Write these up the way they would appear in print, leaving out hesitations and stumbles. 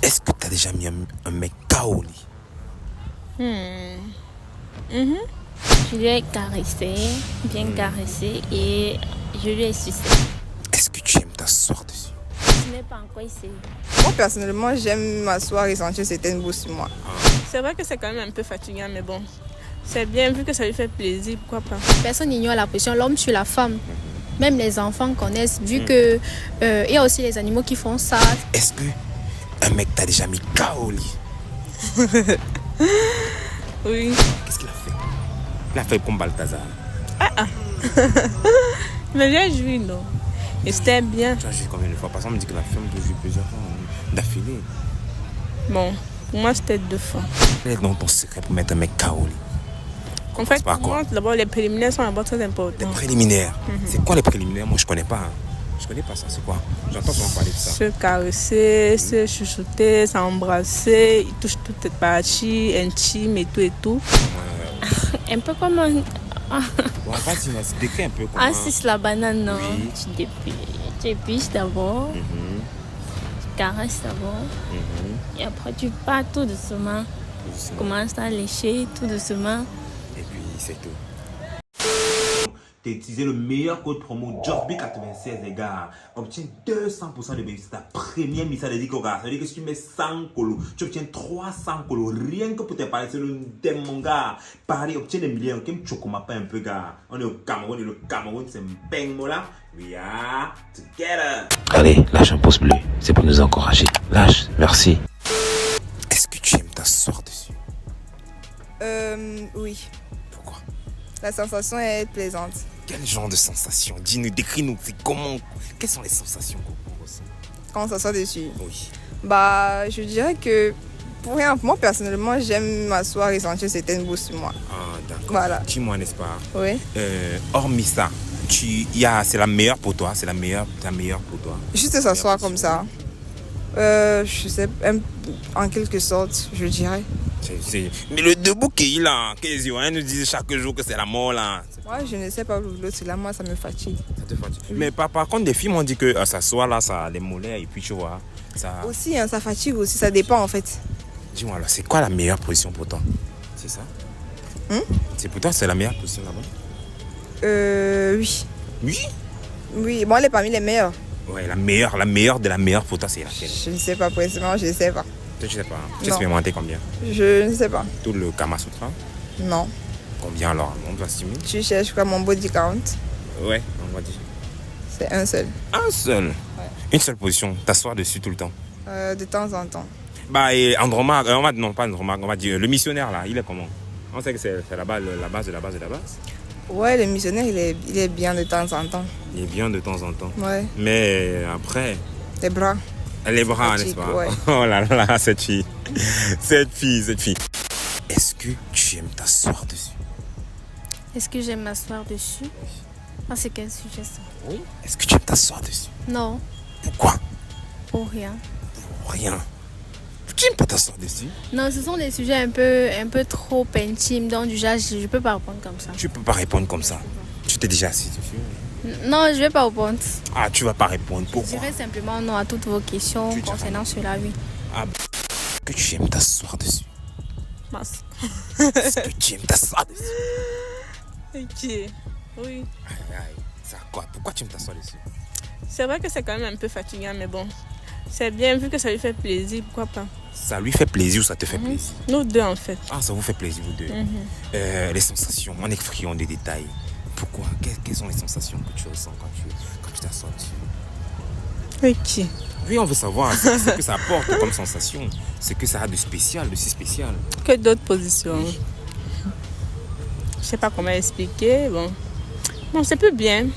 Est-ce que tu as déjà mis un mec KO au lit? Je lui ai caressé, bien caressé, et je lui ai sucé. Est-ce que tu aimes t'asseoir dessus? Je n'ai pas encore essayé. Moi, personnellement, j'aime m'asseoir et sentir certaines bouches sur moi. C'est vrai que c'est quand même un peu fatigant, mais bon, c'est bien vu que ça lui fait plaisir, pourquoi pas. Personne n'ignore la position, l'homme sur la femme. Même les enfants connaissent, vu que il y a aussi les animaux qui font ça. Est-ce que un mec t'a déjà mis KO au lit? Oui. Qu'est-ce qu'il a fait? Il a fait comme Balthazar. Mais j'ai joué, non. Et c'était bien. Tu as joué combien de fois? Parce qu'on me dit que la femme doit jouer plusieurs fois d'affilée. Bon, pour moi, c'était 2 fois. Quel est donc ton secret pour mettre un mec KO au lit? En fait, par pour quoi? moi, d'abord, les préliminaires sont d'abord très Les importants. préliminaires. C'est quoi les préliminaires? Moi, je connais pas. Je connais pas ça. C'est quoi? J'entends souvent parler de ça. Se caresser, se chuchoter, s'embrasser, il touche toutes les parties intimes et tout. Un peu comme un... Bon, vas-y, décris un peu comment. Ah, c'est la banane, non? Oui. Tu épices d'abord, tu caresses d'abord, et après tu pars tout doucement. Tu commences à lécher tout doucement. Et puis, c'est tout. Tu as utilisé le meilleur code promo JOSB96, les gars. Obtiens 200% de bénéfice. Ta première mise à l'édit, ça veut dire que si tu mets 100 colos, tu obtiens 300 colos. Rien que pour te parler, c'est le thème, mon gars. Paris, obtiens des millions. Qui me choque pas un peu, gars. On est au Cameroun et le Cameroun, c'est un bang, là. We are together. Allez, lâche un pouce bleu. C'est pour nous encourager. Lâche, merci. Est-ce que tu aimes t'asseoir dessus? Oui. Pourquoi? La sensation est plaisante. Quel genre de sensation? Dis-nous, décris-nous. Comment? Quelles sont les sensations qu'on ressent? Quand on s'assoit dessus. Oui. Bah, je dirais que pour rien, moi personnellement, j'aime m'asseoir et sentir certaines bouches sur moi. Ah, d'accord. Voilà. Dis-moi, n'est-ce pas? Oui. Hormis ça, c'est la meilleure pour toi. C'est la meilleure pour toi. Juste s'asseoir comme ça. Je sais, en quelque sorte, je dirais. Mais le debout qu'il a, qu'est-ce qu'on nous dit chaque jour que c'est la mort là. Moi, je ne sais pas l'autre, c'est là, moi, ça me fatigue. Ça te fatigue. Oui. Mais par contre, des filles m'ont dit que s'asseoir là, ça a les mollets et puis tu vois. Ça... Aussi, hein, ça fatigue aussi, ça dépend en fait. Dis-moi alors, c'est quoi la meilleure position pour toi? C'est ça? C'est pour toi, c'est la meilleure position là-bas? Oui. Oui? Oui, bon, elle est parmi les meilleures. Ouais, la meilleure de la meilleure pour toi, c'est laquelle? Je ne sais pas précisément, je ne sais pas. Tu sais pas. Tu as expérimenté combien? Je ne sais pas. Tout le Kama Sutra? Non. Combien alors? On doit estimer. Tu cherches quoi, mon body count? Ouais, on va dire. C'est un seul. Un seul? Ouais. Une seule position, t'asseoir dessus tout le temps? De temps en temps. Bah, et Andromaque, non pas Andromaque, on va dire le missionnaire là, il est comment? On sait que c'est la base de la base de la base de la base. Ouais, le missionnaire, il est bien de temps en temps. Il est bien de temps en temps. Ouais. Mais après... Les bras. Les bras, n'est-ce pas? Ouais. Oh là là, cette fille. Cette fille. Est-ce que tu aimes t'asseoir dessus? Est-ce que j'aime m'asseoir dessus? Ah, c'est quel sujet ça? Oui. Est-ce que tu aimes t'asseoir dessus? Non, Pourquoi? pour rien. Pour rien. Tu aimes pas t'asseoir dessus? Non, ce sont des sujets un peu trop intimes, donc du genre, je peux pas répondre comme ça. Tu peux pas répondre comme ça. Tu t'es déjà assis dessus? Non, je vais pas répondre. Ah, tu vas pas répondre. Je Pourquoi? dirais simplement non à toutes vos questions concernant cela, oui. Ah, que tu aimes t'asseoir dessus? Mince. Est-ce que tu aimes t'asseoir dessus? Ok. Oui. Aïe. Ça quoi? Pourquoi tu aimes t'asseoir dessus? C'est vrai que c'est quand même un peu fatigant, mais bon, c'est bien vu que ça lui fait plaisir, pourquoi pas. Ça lui fait plaisir ou ça te fait plaisir? Nous deux, en fait. Ah, ça vous fait plaisir, vous deux. Les sensations, on est friand des détails. Pourquoi? Quelles sont les sensations que tu ressens quand tu t'assois dessus? Ok. Oui, on veut savoir ce que ça apporte comme sensation. Ce que ça a de spécial, de si spécial. Que d'autres positions. Je sais pas comment expliquer. Bon, c'est plus bien.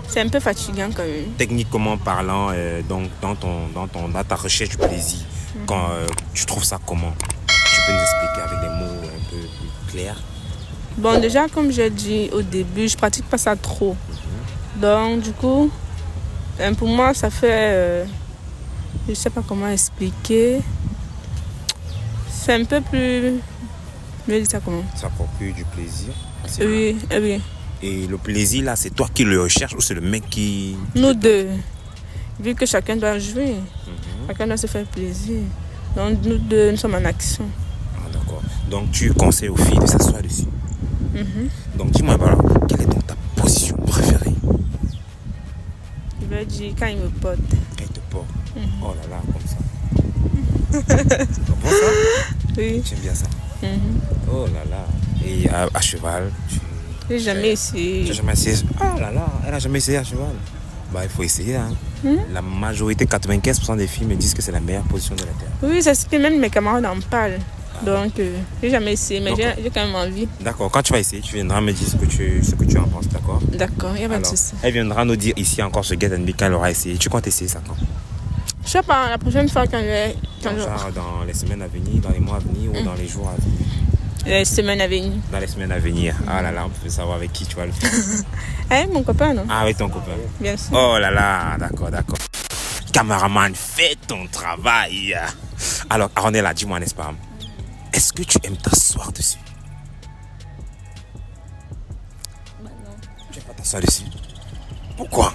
C'est un peu fatigant quand même. Techniquement parlant, donc dans ta recherche du plaisir, quand tu trouves ça comment? Tu peux nous expliquer avec des mots un peu plus clairs? Bon, déjà, comme j'ai dit au début, je pratique pas ça trop. Donc, du coup, pour moi, ça fait... je sais pas comment expliquer. C'est un peu plus... Je vais dire ça comment? Ça procure du plaisir? Oui, oui. Et le plaisir, là, c'est toi qui le recherches ou c'est le mec qui... Nous deux. Vu que chacun doit jouer. Chacun doit se faire plaisir. Donc nous deux, nous sommes en action. Ah, d'accord. Donc tu conseilles aux filles de s'asseoir dessus. Donc dis-moi, voilà, quelle est donc ta position préférée? Je vais dire quand il me porte. Quand il te porte. Oh là là, comme ça. C'est bon ça? Oui. Tu aimes bien ça? Oh là là. Et à cheval, J'ai jamais essayé. tu n'as jamais essayé? Ah là là, elle n'a jamais essayé à cheval. Bah il faut essayer. Hein. La majorité, 95% des filles me disent que c'est la meilleure position de la Terre. Oui, c'est ce que même mes camarades en parlent. Donc, j'ai jamais essayé, mais j'ai quand même envie. D'accord, quand tu vas essayer, tu viendras me dire ce que tu en penses, d'accord? D'accord, il n'y a pas de Alors, souci. elle viendra nous dire ici encore ce Get and Be quand elle aura essayé. Tu comptes essayer ça quand? Je sais pas, la prochaine fois quand Genre dans les semaines à venir, dans les mois à venir ou dans les jours à venir? les semaines à venir. Dans les semaines à venir. Ah là là, on peut savoir avec qui tu vas le faire. Mon copain, non? Ah, avec ton copain. Bien sûr. Oh là là, d'accord, d'accord. Cameraman, fais ton travail. Alors, Aronella, dis-moi, n'est-ce pas? Est-ce que tu aimes t'asseoir dessus? Bah non. Tu n'aimes pas t'asseoir dessus? Pourquoi?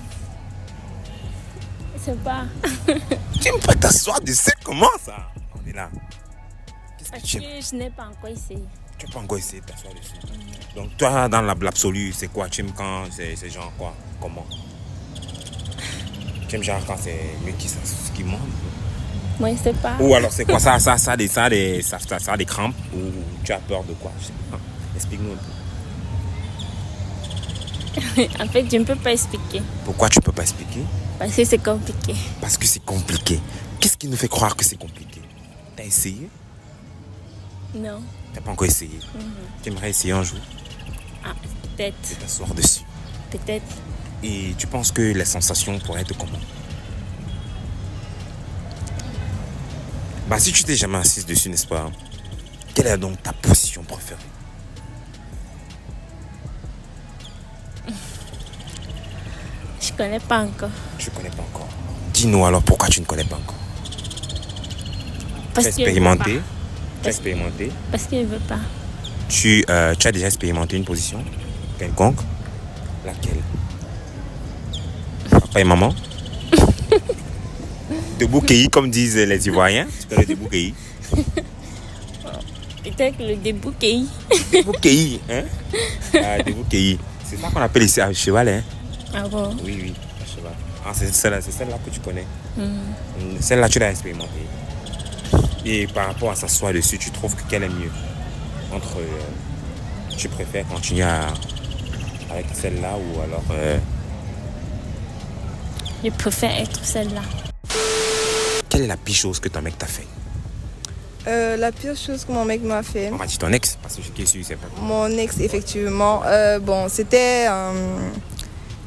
Je sais pas. Tu n'aimes pas t'asseoir dessus? Comment ça? On est là. Qu'est-ce Parce que tu que aimes? je n'ai pas encore essayé. Tu n'as pas encore essayé de t'asseoir dessus. Donc, toi, dans l'absolu, c'est quoi? Tu aimes quand c'est genre quoi? Comment? Tu aimes genre quand c'est lui qui monte? Moi, je sais pas. Ou alors c'est quoi? Ça a des crampes? Ou tu as peur de quoi? Je sais pas. Explique-nous un peu. En fait, je ne peux pas expliquer. Pourquoi tu peux pas expliquer? Parce que c'est compliqué. Parce que c'est compliqué. Qu'est-ce qui nous fait croire que c'est compliqué? T'as essayé? Non. T'as pas encore essayé? Tu aimerais essayer un jour Ah, peut-être. de t'asseoir dessus. Peut-être. Et tu penses que les sensations pourraient être comment? Bah si tu t'es jamais assise dessus, n'est-ce pas? Quelle est donc ta position préférée? Je connais pas encore. Tu connais pas encore. Dis-nous alors pourquoi tu ne connais pas encore? Parce Tu as que je veux expérimenté? pas. Tu as expérimenté? Parce qu'il ne veut pas. Tu as déjà expérimenté une position quelconque? Laquelle? Papa et maman? Debout cueilli, comme disent les Ivoiriens. Tu connais debout cueilli? Peut-être le début qui. Debout cueilli, hein? Ah, debout cueilli. C'est ça qu'on appelle ici à cheval, hein? Ah bon? Oui, oui, à cheval. Ah, c'est celle-là que tu connais. Celle-là, tu l'as expérimentée. Et par rapport à s'asseoir dessus, tu trouves que quelle est mieux? Entre, tu préfères continuer avec celle-là ou alors... Je préfère être celle-là. Quelle est la pire chose que ton mec t'a fait? La pire chose que mon mec m'a fait, On va dire ton ex, parce que je suis sûr, c'est pas... mon ex, effectivement, bon, c'était,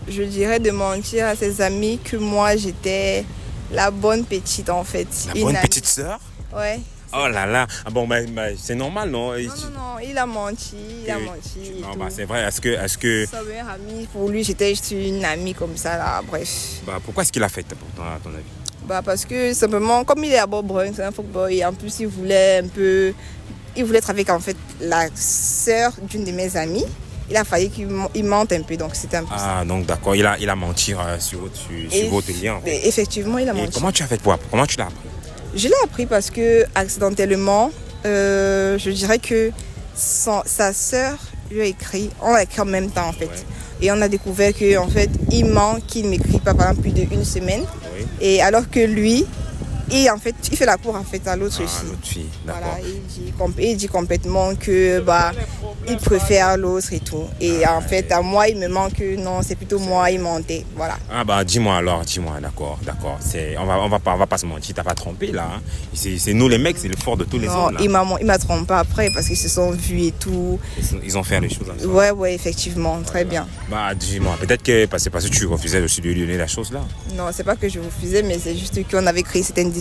je dirais, de mentir à ses amis que moi, j'étais la bonne petite, en fait. La bonne petite sœur? Ouais. Oh là là. Ah bon, c'est normal, non? Non, il a menti, et Non, tout. bah c'est vrai. Est-ce que... Sa meilleure amie, pour lui, j'étais juste une amie comme ça, là, bref. Bah pourquoi est-ce qu'il a fait pourtant, à ton avis? Bah, parce que, simplement, comme il est à Bob Brun, c'est un fuckboy, et en plus, il voulait être avec, en fait, la sœur d'une de mes amies. Il a failli qu'il mente un peu, donc c'était un peu ça. Ah, donc d'accord, il a menti sur votre lien. En fait. Effectivement, il a Et menti. comment tu as fait comment tu l'as appris? Je l'ai appris parce que, accidentellement, je dirais que sa sœur lui a écrit, on l'a écrit en même temps en fait. Ouais. Et on a découvert qu'en fait, il ment, qu'il ne m'écrit pas pendant plus d'une semaine. Oui. Et alors que lui, il fait la cour en fait à l'autre fille. L'autre fille, d'accord. Voilà, il dit complètement que il préfère l'autre et tout. Et en fait, à moi, il me manque que non, c'est plutôt moi, il mentait. Voilà. Ah bah dis-moi, d'accord. On va pas se mentir, t'as pas trompé là. Hein. C'est nous les mecs, c'est le fort de tous les Non, hommes là. il m'a trompé après parce qu'ils se sont vus et tout. Ils ont fait les choses ensemble. Ouais, effectivement, très bien. Bah dis-moi, peut-être que c'est parce que tu refusais aussi de lui donner la chose là. Non, c'est pas que je refusais, mais c'est juste qu'on avait créé certaines distances.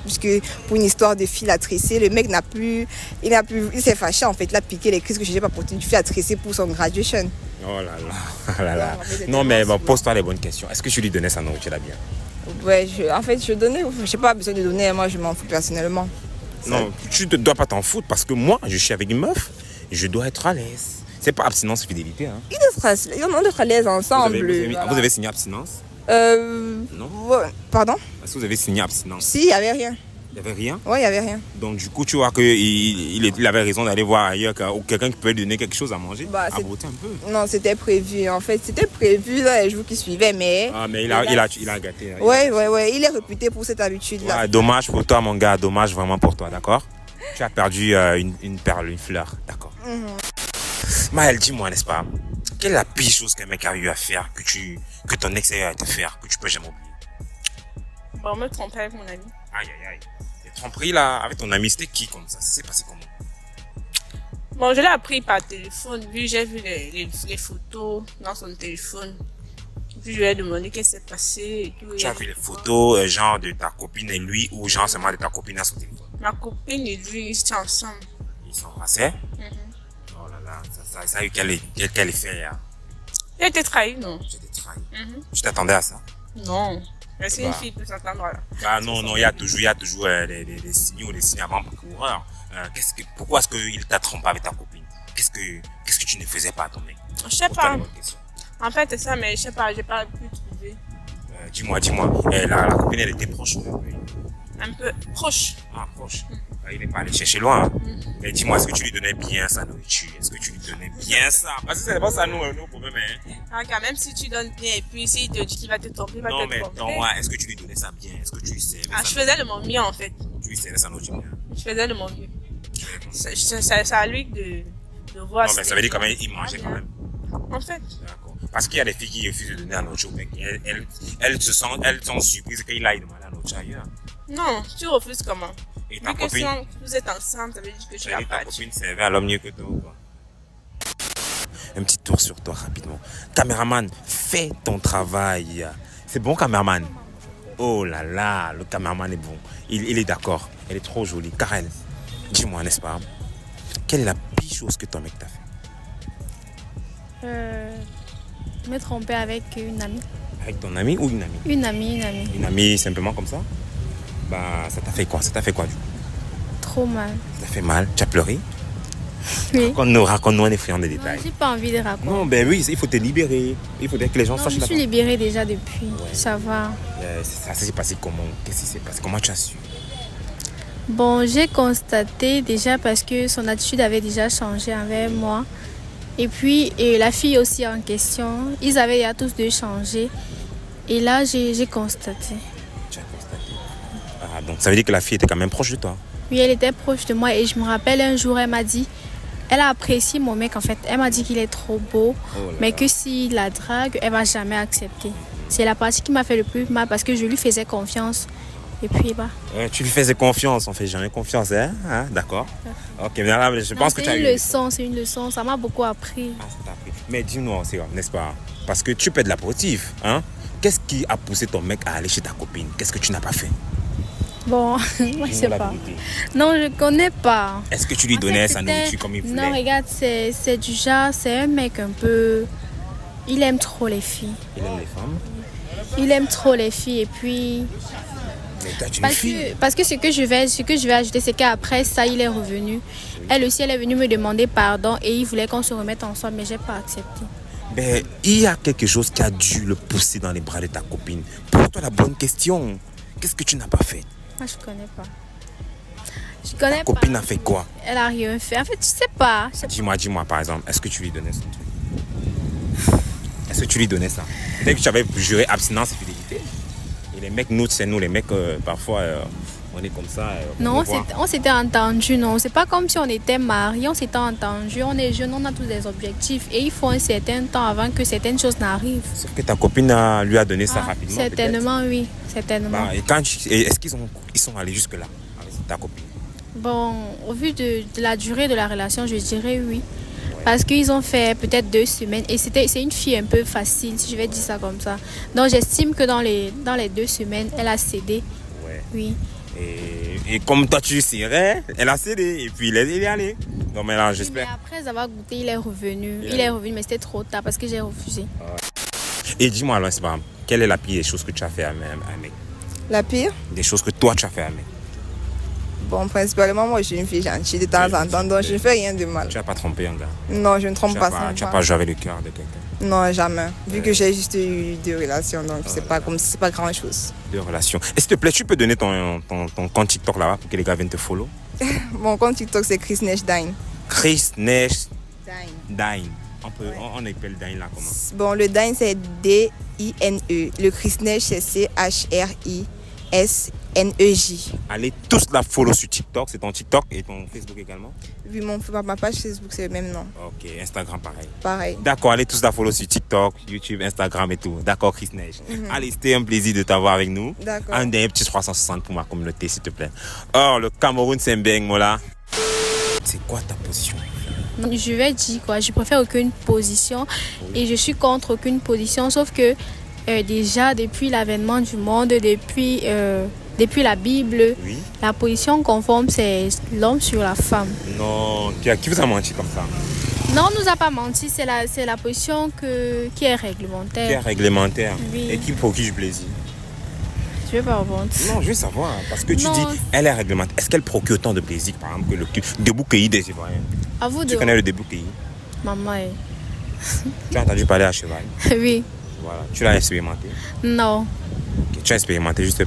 Puisque pour une histoire de fil à tresser, le mec il s'est fâché en fait. Il a piqué les crises que je n'ai pas porté du fil à tresser pour son graduation. Oh là là. Non mais bon, pose-toi les bonnes questions. Est-ce que tu lui donnais sa nourriture là bien? Ouais, je donnais, je n'ai pas besoin de donner, moi je m'en fous personnellement. Non, tu ne dois pas t'en foutre parce que moi, je suis avec une meuf, je dois être à l'aise. C'est pas abstinence fidélité. Hein. On doit être à l'aise ensemble. Vous avez signé abstinence? Non. Pardon? Est-ce que vous avez signé abstinence? Si, il n'y avait rien. Il n'y avait rien? Oui, il n'y avait rien. Donc, du coup, tu vois qu'il il avait raison d'aller voir ailleurs ou quelqu'un qui peut lui donner quelque chose à manger, Bah, à botter un peu. Non, c'était prévu. En fait, c'était prévu là, les jours qui suivaient, mais... Ah, mais il a gâté. Hein. Ouais. Il est réputé pour cette habitude-là. Ouais, dommage pour toi, mon gars. Dommage vraiment pour toi, d'accord? Tu as perdu une perle, une fleur, d'accord? Maëlle, dis-moi, n'est-ce pas? Quelle est la pire chose qu'un mec a eu à faire, que ton ex a eu à te faire, que tu peux jamais oublier? Bon, me tromper avec mon ami. Aïe, aïe, aïe. Les tromperies là, avec ton ami, c'était qui comme ça? Ça s'est passé comment? Bon, je l'ai appris par téléphone, vu j'ai vu les photos dans son téléphone. Puis je lui ai demandé qu'est-ce qui s'est passé et tout. Tu as vu les photos, genre de ta copine et lui, ou genre seulement de ta copine à son téléphone? Ma copine et lui, ils étaient ensemble. Ils sont embrassés? Oh là là, ça a eu quel effet là? J'ai été trahi, non? J'étais trahi. Tu t'attendais à ça? Non. Mais c'est Bah. une fille peut s'attendre là. Ah non, il y a toujours des signaux, des signes avant-coureurs. Pourquoi est-ce qu'il t'a trompé avec ta copine? Qu'est-ce que tu ne faisais pas à ton mec? Je sais Pose-toi pas. les bonnes questions. En fait, c'est ça, mais je sais pas, j'ai pas pu trouver. Dis-moi. La copine, elle était proche. Un peu proche. Ah, proche. Il n'est pas allé chercher loin. Hein. Mais dis-moi, est-ce que tu lui donnais bien sa nourriture? Est-ce que tu lui donnais bien ça? Parce que c'est pas ça, nos problèmes. Hein. Ah, quand même, si tu donnes bien et puis s'il te dit qu'il va te tromper, il va Non, te mais tromper. non, est-ce que tu lui donnais ça bien? Est-ce que tu lui servais Ah, ça je faisais de mon mieux en fait. Tu lui servais sa nourriture bien? Je faisais de mon mieux. C'est à lui de voir. Non, mais ça veut dire quand même, il mangeait quand même. En fait. D'accord. Parce qu'il y a des filles qui refusent de donner à notre mec. Elles sont surprises qu'il aille demander à notre ailleurs. Non, tu refuses comment? Et ta Vu que copine, si vous êtes ensemble, ça veut dire que tu ça l'as veut dire pas ta dit. copine servait à l'homme mieux que toi ou quoi? Un petit tour sur toi rapidement. Caméraman, fais ton travail. C'est bon, caméraman? Oh là là, le caméraman est bon. Il est d'accord. Elle est trop jolie. Karen, dis-moi, n'est-ce pas? Quelle est la pire chose que ton mec t'a fait? Me tromper avec une amie. Avec ton ami ou une amie? Une amie. Une amie simplement comme ça? Bah, ça t'a fait quoi? Ça t'a fait quoi du coup? Trop mal. Ça t'a fait mal? Tu as pleuré? Oui. Raconte-nous en effrayant des Non, détails. j'ai pas envie de raconter. Non, ben oui, il faut te libérer. Il faudrait que les gens Non, sachent je la suis libérée déjà depuis. Ça va. Ça s'est passé comment? Qu'est-ce qui s'est passé? Comment tu as su? Bon, j'ai constaté déjà parce que son attitude avait déjà changé envers moi. Et puis, la fille aussi en question, ils avaient déjà tous deux changé. Et là, j'ai constaté. Tu as constaté. Ah, donc ça veut dire que la fille était quand même proche de toi. Oui, elle était proche de moi et je me rappelle un jour, elle m'a dit, elle a apprécié mon mec en fait. Elle m'a dit qu'il est trop beau, mais que s'il la drague, elle va jamais accepter. C'est la partie qui m'a fait le plus mal parce que je lui faisais confiance. Et puis, bah. Tu lui faisais confiance, on fait jamais confiance, hein? D'accord. Ok, mais là, je pense que tu as eu. C'est une leçon, ça m'a beaucoup appris. Ah, ça t'a appris. Mais dis-nous, c'est grave, n'est-ce pas? Parce que tu peux de la positive, hein? Qu'est-ce qui a poussé ton mec à aller chez ta copine? Qu'est-ce que tu n'as pas fait? Bon, moi je sais La pas. vérité. Non, je connais pas. Est-ce que tu lui En donnais fait, sa c'était- nourriture comme il voulait? Non, regarde, c'est du genre, c'est un mec un peu. Il aime trop les filles. Il aime les femmes. Il aime trop les filles et puis. Mais t'as une fille. Parce que ce que je vais ajouter, c'est qu'après ça, il est revenu. Elle aussi, elle est venue me demander pardon et il voulait qu'on se remette ensemble, mais j'ai pas accepté. Ben, il y a quelque chose qui a dû le pousser dans les bras de ta copine. Pose-toi la bonne question. Qu'est-ce que tu n'as pas fait? Moi, je connais pas. Je connais Ta pas. copine a fait quoi? Elle a rien fait. En fait, je sais pas. Dis-moi, par exemple, est-ce que tu lui donnais son truc? Est-ce que tu lui donnais ça? Dès que tu avais juré abstinence et fidélité. Et les mecs, nous, c'est nous, les mecs, parfois, on est comme ça. Non, voit. on s'était entendu, non. C'est pas comme si on était mariés, on s'était entendu. On est jeunes, on a tous des objectifs. Et il faut un certain temps avant que certaines choses n'arrivent. Sauf que ta copine lui a donné ça rapidement. Certainement, oui. Certainement. Bah, est-ce qu'ils sont allés jusque-là avec ta copine? Bon, au vu de la durée de la relation, je dirais oui. Parce qu'ils ont fait peut-être 2 semaines. Et c'est une fille un peu facile, si je vais dire ça comme ça. Donc j'estime que dans les 2 semaines, elle a cédé. Ouais. Oui. Et comme toi tu serrais, elle a cédé. Et puis il est allé. Donc maintenant, Mais j'espère. après avoir goûté, il est revenu. Il est revenu, mais c'était trop tard parce que j'ai refusé. Et dis-moi alors, c'est pas, quelle est la pire des choses que tu as fait à un mec? La pire? Des choses que toi tu as fait à un mec? Bon, principalement, moi, je suis une fille gentille de temps en temps, donc je ne fais rien de mal. Tu n'as pas trompé un gars? Non, je ne trompe pas. Tu n'as pas joué avec le cœur de quelqu'un? Non, jamais. Vu que j'ai juste eu 2 relations, donc c'est pas grand chose. 2 relations. Et s'il te plaît, tu peux donner ton compte TikTok là-bas pour que les gars viennent te follow? Mon compte TikTok, c'est Chris Nesh Dine. Chris Nesh Dine. On appelle Dine là comment? Bon, le Dine, c'est D-I-N-E. Le Chris Nesh, c'est C-H-R-I-S-N-E-J. Allez tous la follow sur TikTok. C'est ton TikTok et ton Facebook également? Oui, ma page Facebook, c'est le même nom. Ok, Instagram pareil. Pareil. D'accord, allez tous la follow sur TikTok, YouTube, Instagram et tout. D'accord, Chris Nesh. Allez, c'était un plaisir de t'avoir avec nous. D'accord. Un dernier petit 360 pour ma communauté, s'il te plaît. Or, le Cameroun, c'est un bang, Mola. C'est quoi ta position? Je vais dire quoi, je préfère aucune position et je suis contre aucune position, sauf que déjà depuis l'avènement du monde, depuis la Bible, Oui. la position conforme c'est l'homme sur la femme. Non, qui vous a menti comme ça? Non, on nous a pas menti, c'est la position qui est Qui est réglementaire. réglementaire. Oui. Et qui pour qui je plaisir? Je vais pas répondre. Non, je veux savoir. Parce que tu Non. dis, elle est réglementaire. Est-ce qu'elle procure autant de plaisir, par exemple, que le debout cueilli des Ivoiriens? À vous Tu de connais le debout cueilli? maman. Tu as entendu parler à cheval? Oui. Voilà. Tu l'as expérimenté? Non. Ok. Tu as expérimenté juste de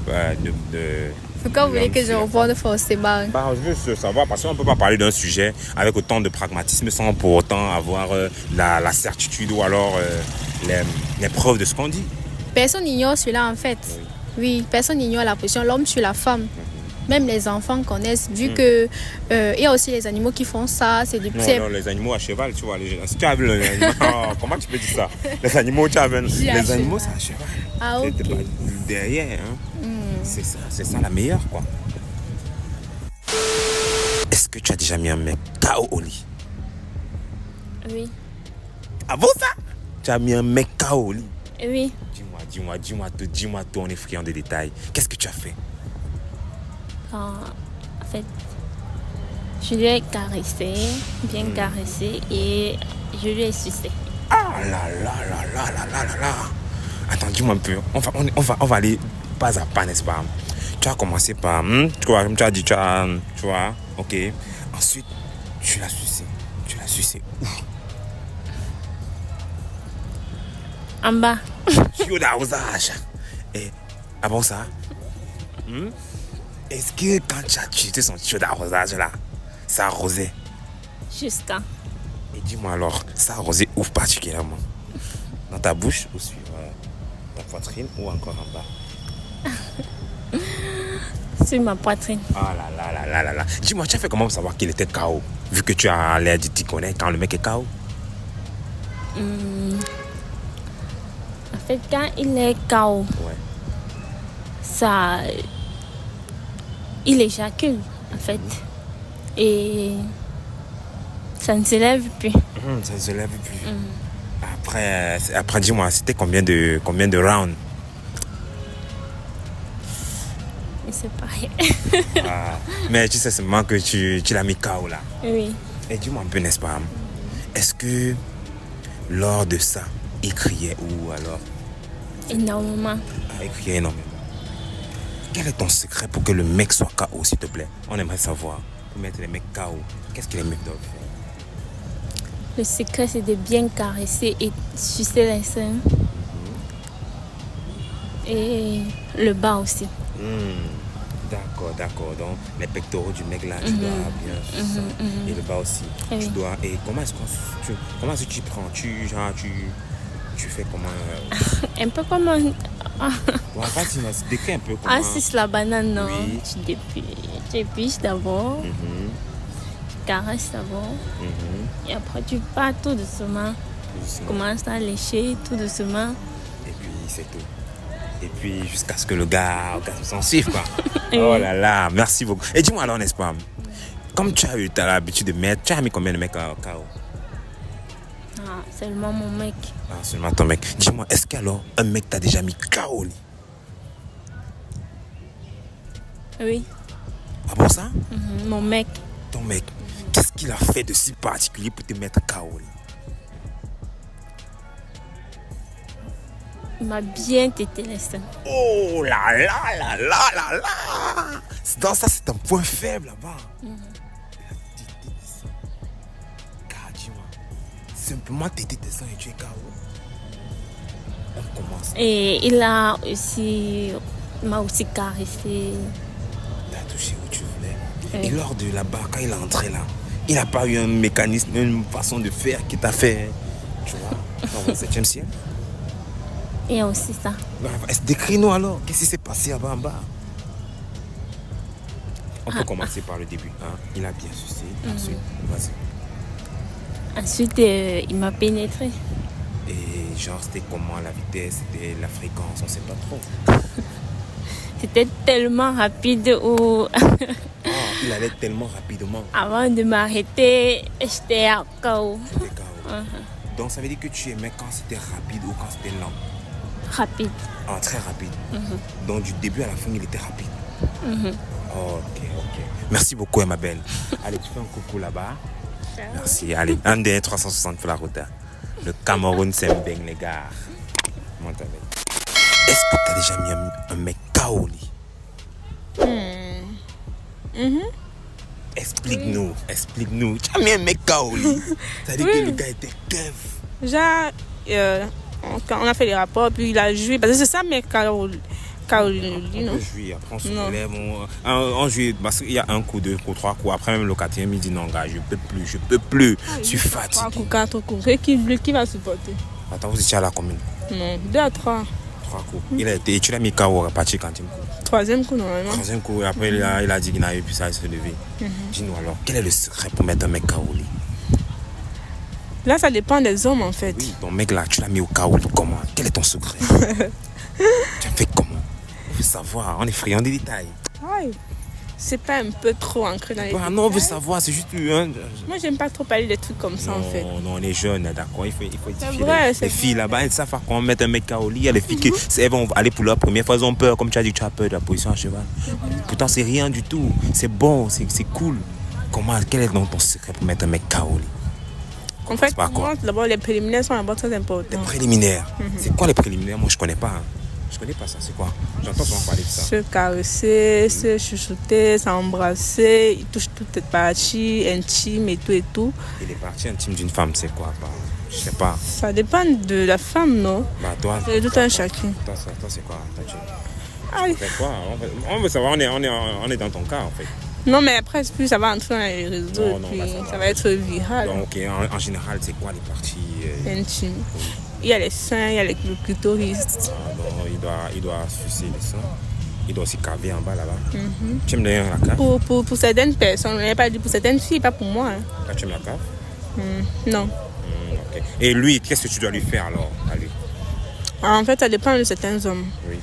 Pourquoi vous voulez que je réponde forcément? Bah, je veux savoir, parce qu'on ne peut pas parler d'un sujet avec autant de pragmatisme sans pour autant avoir la certitude ou alors les preuves de ce qu'on dit. Personne n'ignore cela en fait. Oui, personne n'ignore la position l'homme sur la femme. Même les enfants connaissent, vu que il y a aussi les animaux qui font ça. C'est des Non, les animaux à cheval, tu vois. Si tu as vu les animaux, comment tu peux dire ça? Les animaux, tu as vu, les animaux, c'est à cheval. Ah, ok. Derrière, hein. C'est ça la meilleure, quoi. Est-ce que tu as déjà mis un mec KO au lit? Oui. Ah bon, ça? Tu as mis un mec KO au lit? Oui. Dis-moi tout, on est friand de détails. Qu'est-ce que tu as fait? En fait, je lui ai caressé, bien caressé, et je lui ai sucé. Ah là là là là là là là là. Attends, dis-moi un peu. On va aller pas à pas, n'est-ce pas? Tu as commencé par... tu vois, comme tu as dit, tu vois, ok. Ensuite, tu l'as sucé. Tu l'as sucé où? En bas. Tuyau d'arrosage. Et avant ça, est-ce que quand tu as tué son tuyau d'arrosage là, ça arrosait? Jusqu'à. Et dis-moi alors, ça arrosait où particulièrement? Dans ta bouche ou sur ta poitrine ou encore en bas? Sur ma poitrine. Ah là là là là là là. Dis-moi, tu as fait comment pour savoir qu'il était KO? Vu que tu as l'air de t'y connaître quand le mec est KO. En fait, quand il est KO, Ouais. ça, il éjacule, en fait. Et ça ne se lève plus. Ça ne se lève plus. Après dis-moi, c'était combien de rounds? Et c'est pareil. Mais tu sais seulement que tu l'as mis KO là. Oui. Et dis-moi un peu, n'est-ce pas? Est-ce que lors de ça, il criait ou alors? Énormément. Il criait énormément. Quel est ton secret pour que le mec soit KO, s'il te plaît? On aimerait savoir. Pour mettre les mecs KO, qu'est-ce que les mecs doivent faire? Le secret, c'est de bien caresser et sucer les seins. Et le bas aussi. D'accord. Donc, les pectoraux du mec là, tu dois bien sucer. Et le bas aussi. Oui. Tu dois. Et comment est-ce que tu prends? Tu fais comment? Un peu comme un... Ouais, vas-y, décris un peu comment. Ah, si c'est la banane, non. Oui. Tu épices d'abord. Tu caresses d'abord. Et après, tu pars tout doucement. Tu commences à lécher tout doucement. Et puis, c'est tout. Et puis, jusqu'à ce que le gars s'en suive, quoi. Oh là là, merci beaucoup. Et dis-moi alors, n'est-ce pas? Comme tu as l'habitude de mettre, tu as mis combien de mecs KO? Ah, seulement mon mec. Ah, seulement ton mec. Dis-moi, est-ce qu'alors un mec t'a déjà mis KO au lit? Oui. Ah bon ça? Mon mec. Ton mec, qu'est-ce qu'il a fait de si particulier pour te mettre KO au lit? Il m'a bien tété les seins. Oh là là là là là là! Dans ça, c'est un point faible là-bas. Car dis-moi, simplement t'étais descend et tu es KO. On commence. Et il m'a aussi caressé. T'as touché où tu voulais. Et lors de là-bas, quand il est entré là, il n'a pas eu un mécanisme, une façon de faire qui t'a fait, tu vois, dans le 7e ciel. Et aussi ça. Décris-nous alors, qu'est-ce qui s'est passé là-bas en bas? On peut commencer par le début. Hein? Il a bien sucé. Ensuite, vas-y. Ensuite, il m'a pénétré. Et genre, c'était comment la vitesse, c'était la fréquence, on ne sait pas trop. C'était tellement rapide où Il allait tellement rapidement. avant de m'arrêter, j'étais à KO. C'était KO. Donc ça veut dire que tu aimais quand c'était rapide ou quand c'était lent? Rapide. Ah, très rapide. Donc du début à la fin, il était rapide. Ok. Merci beaucoup, ma belle. Allez, tu fais un coucou là-bas. Merci. Allez, un des 360 pour la route. Le Cameroun, c'est un bang, les gars. Comment t'as fait? Est-ce que t'as déjà mis un mec KO? Explique-nous. Tu as mis un mec KO? Ça veut dire que le gars était kev. Genre, quand on a fait les rapports, puis il a joué. Parce que c'est ça, mais Caroline, non? On peut jouer, après on se relève, on joue, parce qu'il y a un coup, 2 coups, 3 coups. Après même le 4e, il dit non, gars, je peux plus. Je suis fatigué. 3 coups, 4 coups. Qui va supporter? Attends, vous étiez à la commune? Non, 2 à 3. 3 coups. Et tu l'as mis KO reparti quand il me coup? 3e coup, normalement. 3e coup, et après il a dit qu'il n'avait plus ça, il s'est levé. Dis-nous alors, quel est le secret pour mettre un mec KO? Là, ça dépend des hommes, en fait. Oui, ton mec là, tu l'as mis au KO comment? Quel est ton secret? Tu as fait comment? On veut savoir, on est friand des détails. Ouais. C'est pas un peu trop ancré dans les détails? Non, on veut savoir, c'est juste... Moi, j'aime pas trop parler des trucs comme ça, en fait. Non, on est jeunes, d'accord, il faut édifier vrai, les filles là-bas, elles savent quand on met un mec KO. Il y a les filles qui elles vont aller pour leur première fois, elles ont peur, comme tu as dit, tu as peur de la position à cheval. Pourtant, c'est rien du tout, c'est bon, c'est cool. Quel est donc ton secret pour mettre un mec KO? En fait, moi, d'abord, les préliminaires sont d'abord très importants. Les préliminaires? C'est quoi les préliminaires? Moi, je connais pas. Je connais pas ça, c'est quoi? J'entends souvent parler de ça. Se caresser, se chuchoter, s'embrasser, il touche toutes les parties intimes et tout. Et les parties intimes d'une femme, c'est quoi? Je sais pas. Ça dépend de la femme, non? Toi, c'est tout un chacun. Toi, c'est quoi? C'est quoi? On veut savoir, on est dans ton cas, en fait. Non, mais après, plus ça va entrer dans les réseaux, puis ça va être viral. Donc, en général, c'est quoi les parties intimes? Il y a les seins, il y a le clitoris. Il doit sucer les seins. Il doit aussi caver en bas là-bas. Tu aimes d'ailleurs la cave? Pour certaines personnes, on n'a pas dit pour certaines filles, pas pour moi. Là, tu aimes la cave? Non. Okay. Et lui, qu'est-ce que tu dois lui faire alors à lui? En fait, ça dépend de certains hommes. Oui.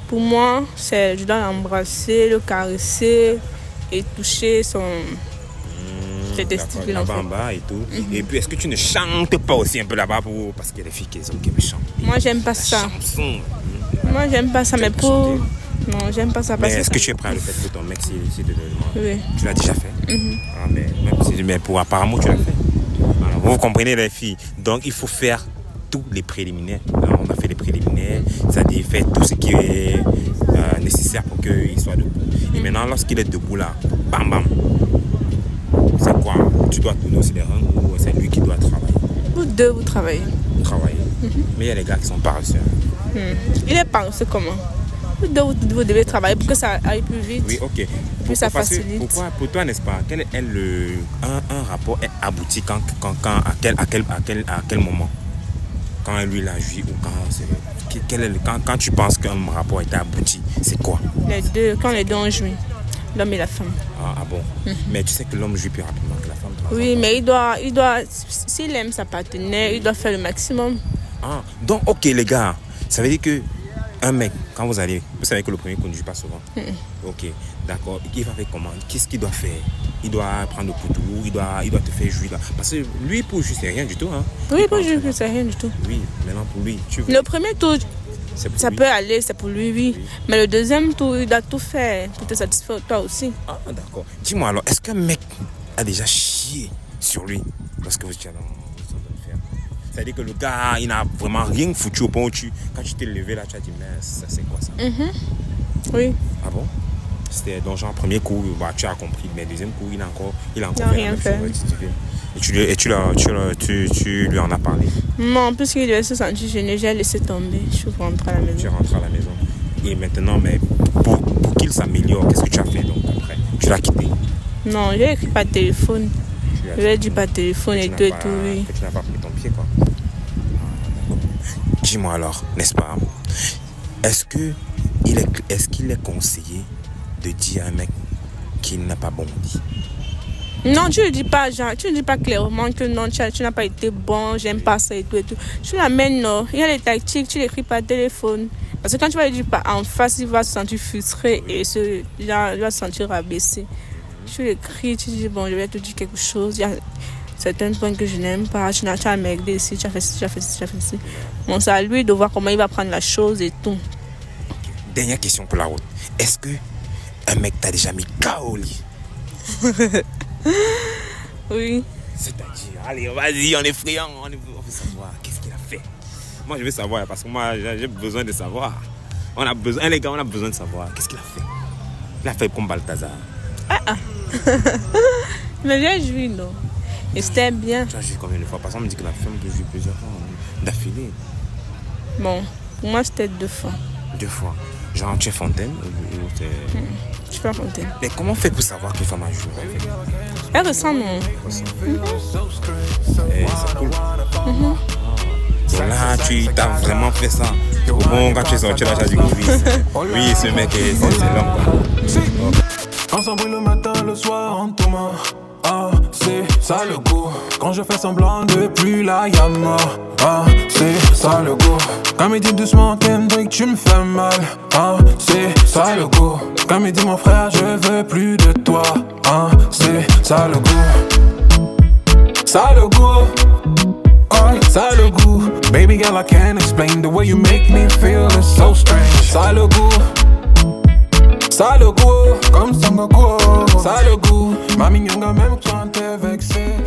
Pour moi, je dois l'embrasser, le caresser et toucher son... testicules là-bas en bas et tout. Et puis, est-ce que tu ne chantes pas aussi un peu là-bas parce qu'il y a des filles qui aiment chanter? Moi, j'aime pas ça. Chanson. Moi, j'aime pas ça, mais pour... Non, j'aime pas ça. Mais est-ce que tu es prêt à le faire pour ton mec si te demande? Oui. Tu l'as déjà fait? Mais pour apparemment, tu l'as fait. Alors, vous comprenez les filles. Donc, il faut faire tous les préliminaires. Alors, on a fait les préliminaires, c'est-à-dire faire tout ce qui est nécessaire pour qu'il soit debout. Et maintenant, lorsqu'il est debout là, bam bam, c'est quoi? Tu dois tourner aussi les rangs ou c'est lui qui doit travailler? Vous deux, vous travaillez. Mais il y a les gars qui sont paresseux. Il est paresseux comment? Vous deux, vous devez travailler pour que ça aille plus vite. Oui, ok. Plus ça facilite. Pourquoi, pour toi, n'est-ce pas, quel est un rapport est abouti à quel moment? Quand lui l'a joui ou quand tu penses qu'un rapport est abouti, c'est quoi? Les deux, quand les deux ont joui. L'homme et la femme. Ah bon? Mais tu sais que l'homme jouit plus rapidement que la femme. Oui, mais il doit, s'il aime sa partenaire, il doit faire le maximum. Donc, ok les gars, ça veut dire que un mec, quand vous allez, vous savez que le premier conduit pas souvent. Ok, d'accord. Il va faire comment? Qu'est-ce qu'il doit faire? Il doit prendre le poutoulou, il doit te faire jouir là. Parce que lui, pour jouir, c'est rien du tout. Hein. Oui, pour jouir, c'est rien du tout. Oui, maintenant pour lui, tu veux. Le premier tour, ça peut aller, c'est pour lui, oui. Mais le deuxième tour, il doit tout faire pour te satisfaire toi aussi. Ah, d'accord. Dis-moi alors, est-ce qu'un mec a déjà chié sur lui lorsque vous étiez dans le faire? C'est-à-dire que le gars, il n'a vraiment rien foutu au point où quand tu t'es levé là, tu as dit, mais ça c'est quoi ça? Oui. Ah bon? c'était donc genre premier coup, bah, tu as compris, mais deuxième coup, il a encore Il a fait la rien même fait. chose. Et tu lui en as parlé. Non, puisqu'il devait se sentir gêné, j'ai laissé tomber. Je suis rentrée à la Tu maison. rentres à la maison. Et maintenant, mais pour qu'il s'améliore, qu'est-ce que tu as fait donc après? Tu l'as quitté? Non, j'ai écrit par téléphone. Je lui ai dit par téléphone et tout et tout, oui. Tu n'as pas pris ton pied, quoi. Ah, d'accord. Dis-moi alors, n'est-ce pas? Est-ce qu'il est conseillé de dire à un mec qu'il n'a pas bondi? Non, tu ne dis pas, genre, tu ne dis pas clairement que non, tu n'as pas été bon, j'aime pas ça et tout et tout. Tu l'amènes, non. Il y a des tactiques, tu l'écris par téléphone. Parce que quand tu vas lui dire en face, il va se sentir frustré et il va se sentir rabaissé. Tu l'écris, tu dis, bon, je vais te dire quelque chose. Il y a certains points que je n'aime pas. Tu as merdé ici, tu as fait ci, tu as fait ci, tu as fait ci. Bon, c'est à lui de voir comment il va prendre la chose et tout. Dernière question pour la route. Est-ce que un mec t'a déjà mis KO au lit? Oui. C'est-à-dire, allez, vas-y, on est friand, on veut savoir qu'est-ce qu'il a fait. Moi, je veux savoir parce que moi, j'ai besoin de savoir. Les gars, on a besoin de savoir qu'est-ce qu'il a fait. Il a fait comme Balthazar. Mais j'ai joué, non. Et c'était bien. Tu as joué combien de fois? Parce qu'on me dit que la femme peut jouer plusieurs fois d'affilée. Bon, pour moi, c'était 2 fois. 2 fois. Genre, tu es fontaine ou tu es... Je suis pas fontaine. Mais comment on fait pour savoir qu'une femme a joué en fait? Elle ressemble, non? Et c'est cool. Donc là, tu t'as vraiment fait ça. Au bon, quand tu es sorti là, tu as dit oui, ce mec, c'est long, quoi. On s'embrouille le matin, le soir en tournant. Ah, c'est ça le goût. Quand je fais semblant de plus la yama. Ah, c'est ça le goût. Quand il dit doucement, Kendrick, tu me fais mal. Ah, c'est ça le goût. Quand il dit mon frère, je veux plus de toi. Ah, c'est ça le goût. Ça le goût. Oh, ça le goût. Baby girl, I can't explain the way you make me feel. It's so strange. Ça le goût. Ça le goût, comme Sangoku. Ça le goût, ma mignonne même quand t'es vexée.